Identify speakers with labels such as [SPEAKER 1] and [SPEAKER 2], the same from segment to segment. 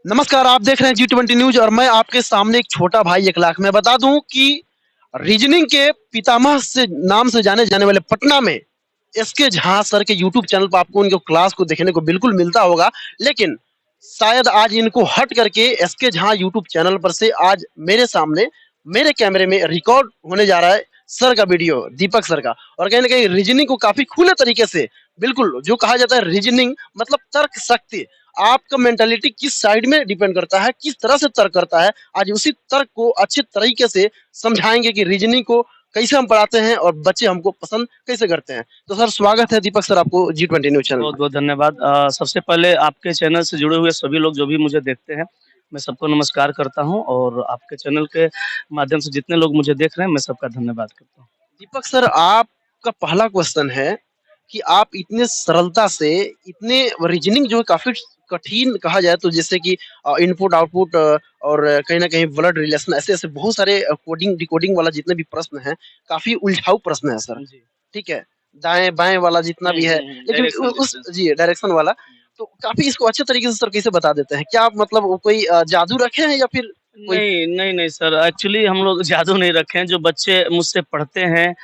[SPEAKER 1] नमस्कार, आप देख रहे हैं G20 न्यूज़ और मैं आपके सामने एक छोटा भाई 1 लाख। मैं बता दूं कि रीजनिंग के पितामह से नाम से जाने जाने वाले पटना में एसके झा सर के यूट्यूब चैनल पर आपको उनके क्लास को देखने को बिल्कुल मिलता होगा। लेकिन शायद आज इनको हट करके एसके झा यूट्यूब चैनल पर से आज मेरे सामने मेरे कैमरे में रिकॉर्ड होने जा रहा है सर का वीडियो, दीपक सर का। और कहीं न कहीं रीजनिंग को काफ़ी खुले तरीके से बिल्कुल जो कहा जाता है रीजनिंग मतलब तर्क शक्ति, आपका मेंटालिटी किस साइड में डिपेंड करता है, किस तरह से तर्क करता है। आज उसी तर्क को अच्छे तरीके से समझाएँगे कि रीजनिंग को कैसे हम पढ़ाते हैं और बच्चे हमको पसंद कैसे करते हैं। तो सर स्वागत है दीपक सर आपको G20 न्यूज़ चैनल में।
[SPEAKER 2] बहुत-बहुत धन्यवाद। सबसे पहले आपके चैनल से जुड़े हुए सभी लोग जो भी मुझे देखते हैं, मैं सबको नमस्कार करता हूँ और आपके चैनल के माध्यम से जितने लोग मुझे देख रहे हैं, मैं सबका धन्यवाद करता हूँ।
[SPEAKER 1] दीपक सर आपका पहला क्वेश्चन है कि आप इतने सरलता से इतने रीजनिंग जो है काफ़ी कठिन कहा जाए तो जैसे कि इनपुट आउटपुट और कहीं न कहीं ब्लड रिलेशन ऐसे-ऐसे बहुत सारे कोडिंग डिकोडिंग वाला जितने भी प्रश्न हैं, काफ़ी उलझाऊ प्रश्न है सर।
[SPEAKER 2] जी।
[SPEAKER 1] ठीक है? दाएँ-बाएँ वाला जितना भी है, लेकिन उ
[SPEAKER 2] डायरेक्शन
[SPEAKER 1] उस
[SPEAKER 2] डिफरेंस।
[SPEAKER 1] जी, डायरेक्शन वाला, तो काफ़ी इसको अच्छे तरीके से सर कैसे बता देते हैं? क्या आप मतलब वो कोई जादू रखे हैं या फिर कोई
[SPEAKER 2] नहीं सर, एक्चुअली हम लोग जादू नहीं रखे हैं, जो बच्चे मुझसे पढ़ते हैं,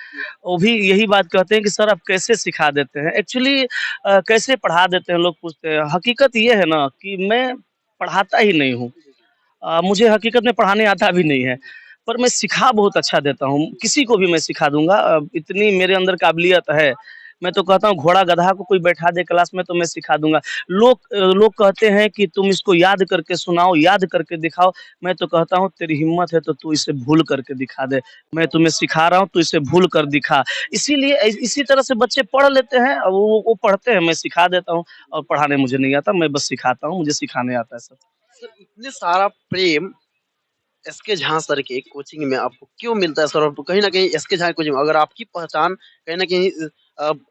[SPEAKER 2] वो भी यही बात कहते हैं कि सर आप कैसे सिखा देते हैं? एक्चुअली कैसे पढ़ा देते हैं लोग पूछते हैं। हकीकत ये है ना कि मैं पढ़ाता ही नहीं हूँ। मुझे हकीकत में पढ़ाने आता भी नहीं है, पर मैं सिखा बहुत अच्छा देता हूँ, किसी को भी मैं सिखा दूँगा इतनी मेरे अंदर काबिलियत है। मैं तो कहता हूँ घोड़ा-गधा को कोई बैठा दे क्लास में तो मैं सिखा दूँगा। लोग कहते हैं कि तुम इसको याद करके सुनाओ, याद करके दिखाओ, मैं तो कहता हूँ तेरी हिम्मत है तो तू इसे भूल करके दिखा दे। मैं तुम्हें सिखा रहा हूँ, तू इसे भूल कर दिखा। इसीलिए इसी तरह से बच्चे पढ़ लेते हैं और वो पढ़ते हैं, मैं सिखा देता हूँ और पढ़ाने मुझे नहीं आता, मैं बस सिखाता हूँ, मुझे सिखाने आता है सब।
[SPEAKER 1] सर इतने सारा प्रेम एसके झा सर के कोचिंग में आपको क्यों मिलता है सर? और कहीं न कहीं एसके झा कोचिंग अगर आपकी पहचान कहीं न कहीं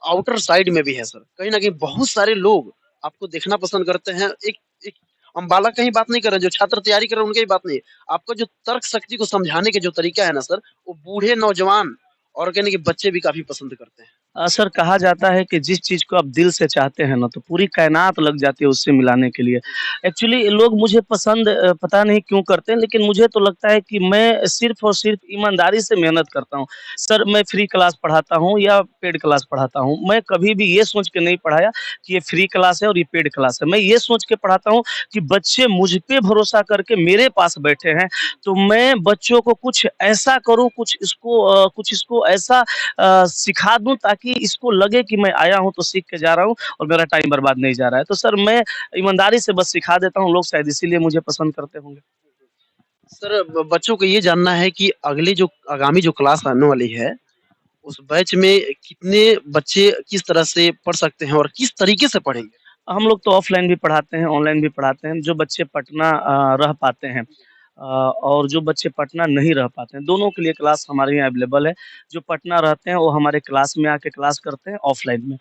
[SPEAKER 1] आउटर साइड में भी है सर। कहीं न कहीं बहुत सारे लोग आपको देखना पसंद करते हैं। एक एक अम्बाला की ही बात नहीं कर रहे, जो छात्र तैयारी कर रहे हैं उनकी ही बात नहीं। आपका जो तर्क शक्ति को समझाने के जो तरीका है ना सर, वो बूढ़े, नौजवान और कहीं न कहीं बच्चे भी काफ़ी पसंद करते हैं।
[SPEAKER 2] सर कहा जाता है कि जिस चीज़ को आप दिल से चाहते हैं ना, तो पूरी कायनात लग जाती है उससे मिलाने के लिए।
[SPEAKER 1] जी, जी।
[SPEAKER 2] एक्चुअली लोग मुझे पसंद पता नहीं क्यों करते हैं, लेकिन मुझे तो लगता है कि मैं सिर्फ़ और सिर्फ़ ईमानदारी से मेहनत करता हूँ। सर मैं फ्री क्लास पढ़ाता हूँ या पेड क्लास पढ़ाता हूँ, मैं कभी भी ये सोच के नहीं पढ़ाया कि ये फ्री क्लास है और ये पेड क्लास है। मैं ये सोच के पढ़ाता हूँ कि बच्चे मुझ पे भरोसा करके मेरे पास बैठे हैं, तो मैं बच्चों को कुछ ऐसा करूँ, कुछ इसको ऐसा सिखा दूँ ताकि इसको लगे कि मैं आया हूँ तो सीख के जा रहा हूँ और मेरा टाइम बर्बाद नहीं जा रहा है। तो सर मैं ईमानदारी से बस सिखा देता हूँ, लोग शायद इसीलिए मुझे पसंद करते होंगे।
[SPEAKER 1] सर बच्चों को ये जानना है कि अगली जो आगामी जो क्लास आने वाली है उस बैच में कितने बच्चे किस तरह से पढ़ सकते हैं और किस तरीके से पढ़ेंगे?
[SPEAKER 2] हम लोग तो ऑफ़लाइन भी पढ़ाते हैं, ऑनलाइन भी पढ़ाते हैं। जो बच्चे पटना रह पाते हैं और जो बच्चे पटना नहीं रह पाते हैं, दोनों के लिए क्लास हमारे यहाँ अवेलेबल है। जो पटना रहते हैं, वो हमारे क्लास में आके क्लास करते हैं ऑफ़लाइन में।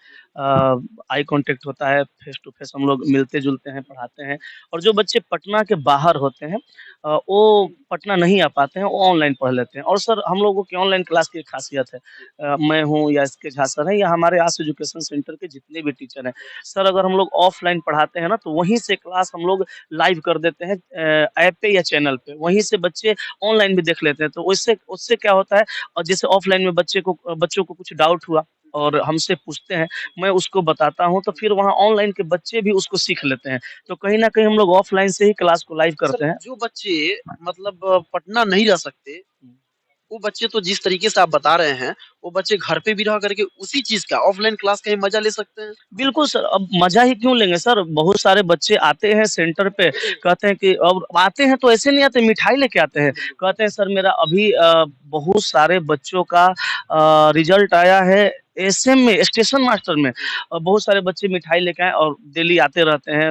[SPEAKER 2] आई कॉन्टैक्ट होता है, फ़ेस टू फ़ेस हम लोग मिलते-जुलते हैं, पढ़ाते हैं और जो बच्चे पटना के बाहर होते हैं वो पटना नहीं आ पाते हैं, वो ऑनलाइन पढ़ लेते हैं और सर हम लोगों की ऑनलाइन क्लास की एक ख़ासियत है मैं हूँ या एसके झा सर हैं या हमारे आस एजुकेशन सेंटर के जितने भी टीचर हैं, सर अगर हम लोग ऑफ़लाइन पढ़ाते हैं ना, तो वहीं से क्लास हम लोग लाइव कर देते हैं ऐप पे या चैनल पे। वहीं से बच्चे ऑनलाइन भी देख लेते हैं। तो उससे उससे क्या होता है और जैसे ऑफ़लाइन में बच्चों को कुछ डाउट हुआ और हमसे पूछते हैं, मैं उसको बताता हूँ, तो फिर वहाँ ऑनलाइन के बच्चे भी उसको सीख लेते हैं। तो कहीं न कहीं हम लोग ऑफ़लाइन से ही क्लास को लाइव
[SPEAKER 1] सर
[SPEAKER 2] करते हैं।
[SPEAKER 1] जो बच्चे मतलब पढ़ना नहीं रह सकते, वो बच्चे तो जिस तरीके से आप बता रहे हैं, वो बच्चे घर पे भी रह करके उसी चीज़ का ऑफ़लाइन क्लास का ही मज़ा ले सकते हैं।
[SPEAKER 2] बिल्कुल सर, अब मज़ा ही क्यों लेंगे सर, बहुत सारे बच्चे आते हैं सेंटर पे, कहते हैं कि अब आते हैं तो ऐसे नहीं आते, मिठाई लेके आते हैं। कहते हैं सर मेरा अभी बहुत सारे बच्चों का रिज़ल्ट आया है एसएम में, स्टेशन मास्टर में। बहुत सारे बच्चे मिठाई लेके आए और डेली आते रहते हैं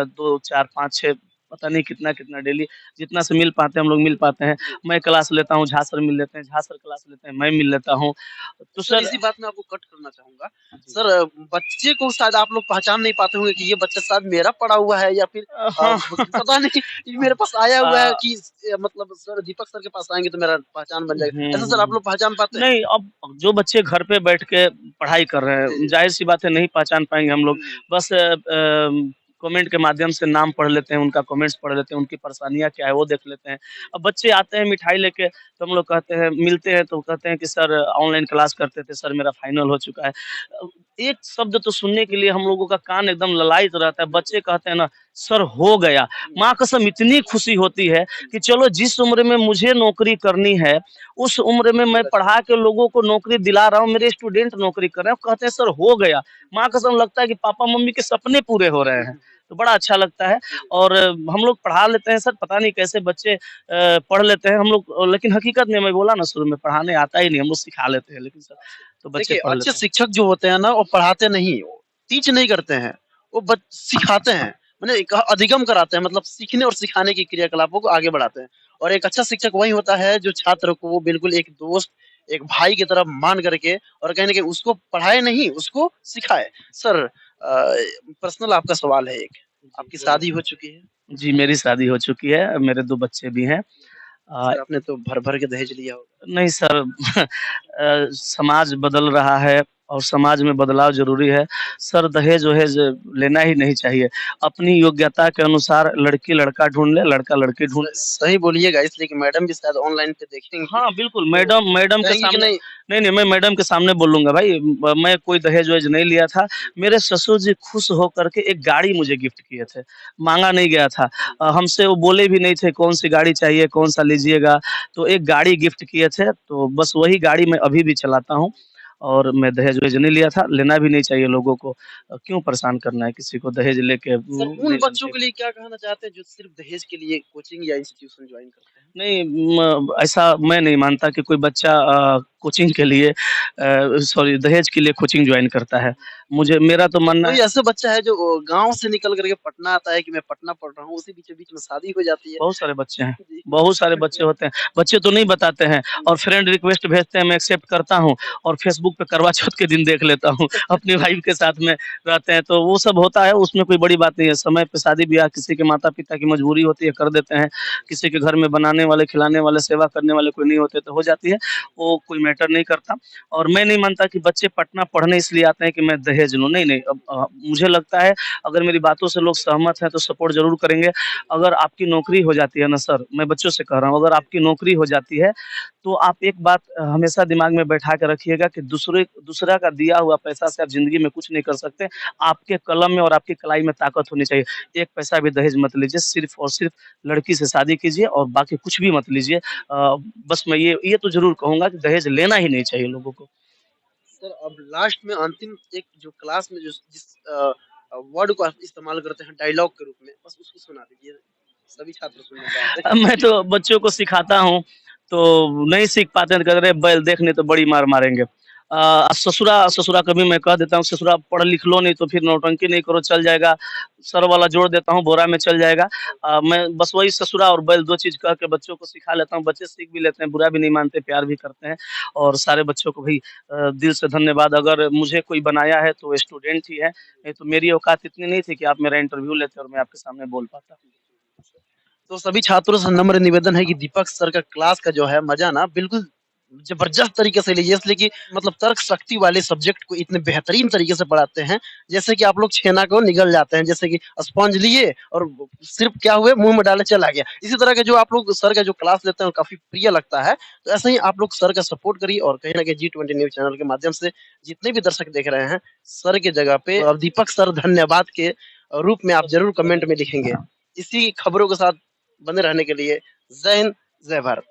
[SPEAKER 2] 2, 4, 5, 6 पता नहीं कितना-कितना डेली जितना से मिल पाते हैं हम लोग मिल पाते हैं। मैं क्लास लेता हूँ, झा सर मिल लेते हैं, झा सर क्लास लेते हैं, मैं मिल लेता हूँ। तो
[SPEAKER 1] तो सर
[SPEAKER 2] सर
[SPEAKER 1] इसी बात में आपको कट करना चाहूँगा।
[SPEAKER 2] जी।
[SPEAKER 1] सर बच्चे को शायद आप लोग पहचान नहीं पाते होंगे कि ये बच्चा शायद मेरा पढ़ा हुआ है या फिर
[SPEAKER 2] हाँ।
[SPEAKER 1] पता नहीं ये मेरे पास आया हुआ है
[SPEAKER 2] अ
[SPEAKER 1] कि मतलब सर दीपक सर के पास आएँगे तो मेरा पहचान बन जाएगा। ऐसा सर आप
[SPEAKER 2] हुँ।
[SPEAKER 1] लोग पहचान पाते हैं?
[SPEAKER 2] नहीं, अब जो बच्चे घर पे बैठ के पढ़ाई कर रहे
[SPEAKER 1] जी,
[SPEAKER 2] हैं,
[SPEAKER 1] जी।
[SPEAKER 2] ज़ाहिर-सी बात है नहीं पहचान पाएँगे हम लोग।
[SPEAKER 1] हुँ,
[SPEAKER 2] बस कमेंट के माध्यम से नाम पढ़ लेते हैं, उनका कमेंट्स पढ़ लेते हैं, उनकी परेशानियाँ क्या है वो देख लेते हैं। अब बच्चे आते हैं मिठाई लेके तो हम लोग कहते हैं मिलते हैं तो कहते हैं कि सर ऑनलाइन क्लास करते थे, सर मेरा फाइनल हो चुका है। एक शब्द तो सुनने के लिए हम लोगों का कान एकदम ललायत रहता है। बच्चे कहते हैं ना सर हो गया, माँ कसम इतनी खुशी होती है कि चलो जिस उम्र में मुझे नौकरी करनी है, उस उम्र में मैं पढ़ा के लोगों को नौकरी दिला रहा हूँ, मेरे स्टूडेंट नौकरी कर रहे हैं, कहते हैं सर हो गया। माँ कसम लगता है कि पापा-मम्मी के सपने पूरे हो रहे हैं। तो बड़ा अच्छा लगता है और हम लोग पढ़ा लेते हैं सर, पता नहीं कैसे बच्चे पढ़ लेते हैं हम लोग लेकिन हकीकत में मैं बोला ना शुरू में पढ़ाने आता ही नहीं, हम लोग सिखा लेते हैं लेकिन सर तो बच्चे
[SPEAKER 1] देखिए,
[SPEAKER 2] पढ़
[SPEAKER 1] अच्छे
[SPEAKER 2] लेते हैं।
[SPEAKER 1] शिक्षक जो होते हैं ना, वो पढ़ाते नहीं, वो टीच नहीं करते हैं, वो बच सिखाते हैं। माने एक अधिगम कराते हैं, मतलब सीखने और सिखाने की क्रियाकलापों को आगे बढ़ाते हैं। और एक अच्छा शिक्षक वही होता है जो छात्र को वो बिल्कुल एक दोस्त, एक भाई की तरह मान करके और कहीं न कहीं उसको पढ़ाए नहीं, उसको सिखाए। सर पर्सनल आपका सवाल है एक,
[SPEAKER 2] जी,
[SPEAKER 1] आपकी
[SPEAKER 2] बोलिए।
[SPEAKER 1] शादी हो चुकी है?
[SPEAKER 2] जी, मेरी शादी हो चुकी है, मेरे 2 बच्चे भी हैं। अ,
[SPEAKER 1] सर आपने तो भर-भर के दहेज लिया होगा।
[SPEAKER 2] नहीं सर समाज बदल रहा है और समाज में बदलाव ज़रूरी है। सर दहेज-वहेज लेना ही नहीं चाहिए। अपनी योग्यता के अनुसार लड़की लड़का ढूँढ ले, लड़का लड़की ढूँढ ले।
[SPEAKER 1] सही बोलिएगा इसलिए कि मैडम भी शायद ऑनलाइन पे देखेंगी,
[SPEAKER 2] हाँ, बिल्कुल
[SPEAKER 1] तो
[SPEAKER 2] मैडम मैडम के
[SPEAKER 1] कहेंगी कि
[SPEAKER 2] सामने
[SPEAKER 1] नहीं।
[SPEAKER 2] नहीं, मैं मैडम के सामने बोलूँगा भाई मैं कोई दहेज-वहेज नहीं लिया था। मेरे ससुर जी खुश होकर के एक गाड़ी मुझे गिफ्ट किए थे, माँगा नहीं गया था। हमसे वो बोले भी नहीं थे कौन-सी गाड़ी चाहिए, कौन-सा लीजिएगा, तो एक गाड़ी गिफ्ट किए थे, तो बस वही गाड़ी मैं अभी भी चलाता हूँ और मैं दहेज-वहेज नहीं लिया था, लेना भी नहीं चाहिए लोगों को। क्यों परेशान करना है किसी को दहेज लेके
[SPEAKER 1] सर
[SPEAKER 2] वो
[SPEAKER 1] उन
[SPEAKER 2] नहीं लेना
[SPEAKER 1] बच्चों
[SPEAKER 2] चाहिए।
[SPEAKER 1] के लिए क्या कहना चाहते हैं जो सिर्फ़ दहेज के लिए कोचिंग या इंस्टीट्यूशन जॉइन करते हैं?
[SPEAKER 2] नहीं ऐसा मैं नहीं मानता कि कोई बच्चा कोचिंग के लिए सॉरी दहेज के लिए कोचिंग जॉइन करता है। मुझे मेरा तो मानना
[SPEAKER 1] कोई
[SPEAKER 2] है
[SPEAKER 1] ऐसा बच्चा है जो गाँव से निकल कर के पटना आता है कि मैं पटना पढ़ रहा हूँ, उसी बीचों-बीच में शादी हो जाती है।
[SPEAKER 2] बहुत सारे बच्चे हैं,
[SPEAKER 1] जी।
[SPEAKER 2] बहुत सारे बच्चे होते हैं। बच्चे तो नहीं बताते हैं और फ्रेंड रिक्वेस्ट भेजते हैं, मैं एक्सेप्ट करता हूँ और फेसबुक पे करवा चौथ के दिन देख लेता हूँ। अपनी वाइफ के साथ में रहते हैं, तो वो सब होता है, उसमें कोई बड़ी बात नहीं है। समय पे शादी-ब्याह किसी के माता-पिता की मजबूरी होती है, कर देते हैं। किसी के घर में बनाने वाले, खिलाने वाले, सेवा करने वाले कोई नहीं होते, तो हो जाती है। वो कोई मैटर नहीं करता और मैं नहीं मानता कि बच्चे पटना पढ़ने इसलिए आते हैं कि मैं दहेज लूँ। नहीं, नहीं, मुझे लगता है अगर मेरी बातों से लोग सहमत हैं, तो सपोर्ट ज़रूर करेंगे। अगर आपकी नौकरी हो जाती है ना सर, मैं बच्चों से कह रहा हूँ, अगर आपकी नौकरी हो जाती है, तो आप एक बात हमेशा दिमाग में बैठा के रखिएगा कि दूसरा का दिया हुआ पैसा से आप ज़िंदगी में कुछ नहीं कर सकते। आपके कलम में और आपकी कलाई में ताकत होनी चाहिए। एक पैसा भी दहेज मत लीजिए, सिर्फ़ और सिर्फ़ लड़की से शादी कीजिए और बाकी कुछ भी मत लीजिए। बस मैं ये तो ज़रूर कहूँगा कि दहेज लेना ही नहीं चाहिए लोगों को।
[SPEAKER 1] सर अब लास्ट में अंतिम एक जो क्लास में जो जिस वर्ड को आप इस्तेमाल करते हैं डायलॉग के रूप में, बस उसको सुना दीजिए। सभी छात्र सुनना चाहते हैं।
[SPEAKER 2] मैं तो बच्चों को सिखाता हूँ, तो नहीं सीख पाते हैं तो कहते हैं, "बैल देख नहीं तो बड़ी मार मारेंगे।" ससुरा ससुरा कभी मैं कह देता हूँ, "ससुरा पढ़ लिख लो नहीं तो फिर नौटंकी नहीं करो, चल जाएगा।" सर वाला जोड़ देता हूँ, बोरा में चल जाएगा। मैं बस वही ससुरा और बैल 2 चीज़ कह के बच्चों को सिखा लेता हूँ, बच्चे सीख भी लेते हैं, बुरा भी नहीं मानते, प्यार भी करते हैं और सारे बच्चों को भी दिल से धन्यवाद। अगर मुझे कोई बनाया है तो स्टूडेंट ही है, नहीं तो मेरी औकात इतनी नहीं थी कि आप मेरा इंटरव्यू लेते और मैं आपके सामने बोल पाता।
[SPEAKER 1] तो सभी छात्रों से नम्र निवेदन है कि दीपक सर का क्लास का जो है मजा ना बिल्कुल जबरदस्त तरीके से लीजिए, इसलिए कि मतलब तर्क शक्ति वाले सब्जेक्ट को इतने बेहतरीन तरीके से पढ़ाते हैं जैसे कि आप लोग छेना को निगल जाते हैं, जैसे कि स्पंज लिए और सिर्फ क्या हुए मुंह में डाले चला गया। इसी तरह के जो आप लोग सर का जो क्लास लेते हैं वो काफी प्रिय लगता है। तो ऐसे ही आप लोग सर का सपोर्ट करिए और कहीं ना कहीं G20 न्यूज चैनल के माध्यम से जितने भी दर्शक देख रहे हैं सर के जगह पे अब दीपक सर धन्यवाद के रूप में आप जरूर कमेंट में लिखेंगे। इसी खबरों के साथ बने रहने के लिए जय हिंद, जय भारत।